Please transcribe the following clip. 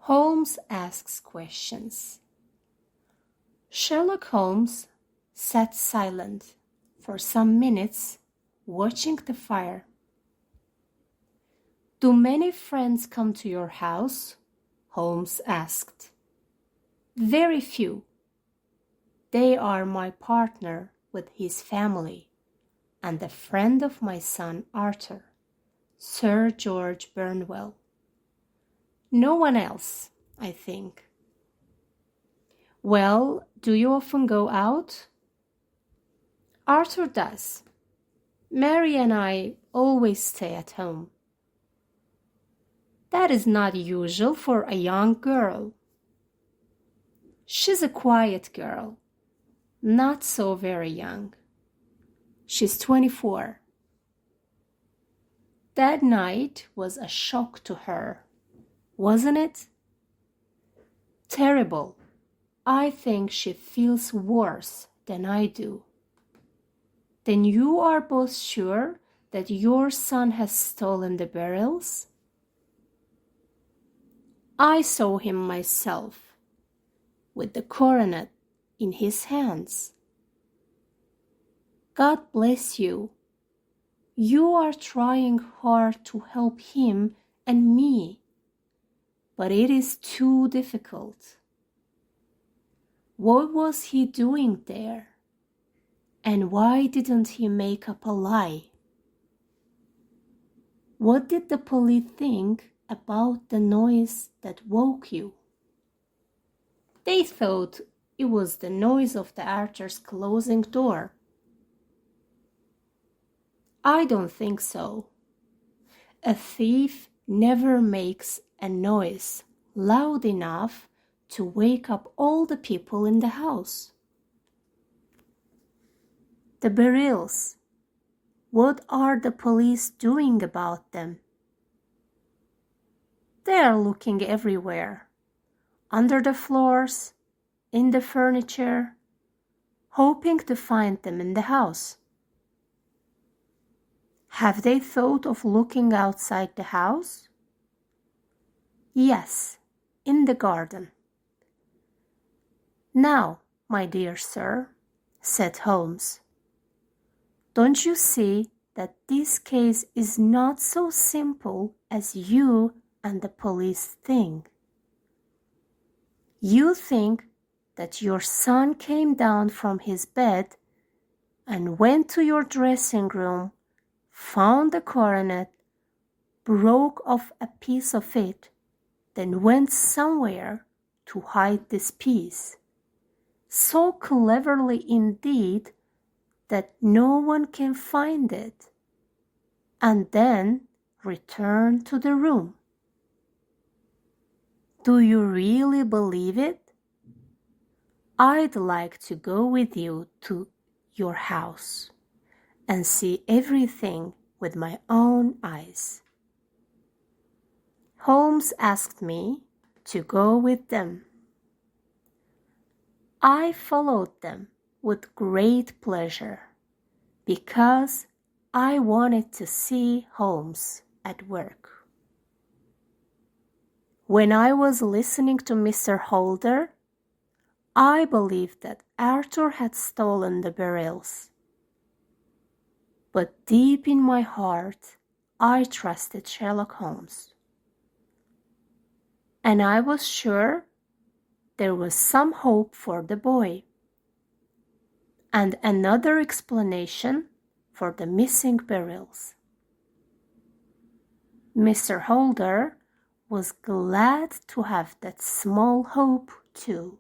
Holmes asks questions. Sherlock Holmes sat silent for some minutes, watching the fire. "Do many friends come to your house?" Holmes asked. "Very few. They are my partner with his family, and a friend of my son Arthur, Sir George Burnwell. No one else, I think." "Well, do you often go out?" "Arthur does. Mary and I always stay at home." "That is not usual for a young girl." "She's a quiet girl, not so very young. She's 24. That night was a shock to her, wasn't it?" "Terrible. I think she feels worse than I do." "Then you are both sure that your son has stolen the barrels?" "I saw him myself, with the coronet in his hands." "God bless you. You are trying hard to help him and me, but it is too difficult. What was he doing there? And why didn't he make up a lie? What did the police think about the noise that woke you?" "They thought it was the noise of the Archer's closing door." "I don't think so. A thief never makes a noise loud enough to wake up all the people in the house." "The BERYLs. What are the police doing about them?" "They are looking everywhere. Under the floors, in the furniture, hoping to find them in the house." "Have they thought of looking outside the house?" "Yes, in the garden." "Now, my dear sir," said Holmes, "don't you see that this case is not so simple as you and the police think? You think that your son came down from his bed and went to your dressing room, found the coronet, broke off a piece of it, then went somewhere to hide this piece, so cleverly indeed that no one can find it, and then return to the room. Do you really believe it? I'd like to go with you to your house and see everything with my own eyes." Holmes asked me to go with them. I followed them with great pleasure because I wanted to see Holmes at work. When I was listening to Mr. Holder, I believed that Arthur had stolen the barrels. But deep in my heart, I trusted Sherlock Holmes. And I was sure there was some hope for the boy, and another explanation for the missing barrels. Mr. Holder was glad to have that small hope too.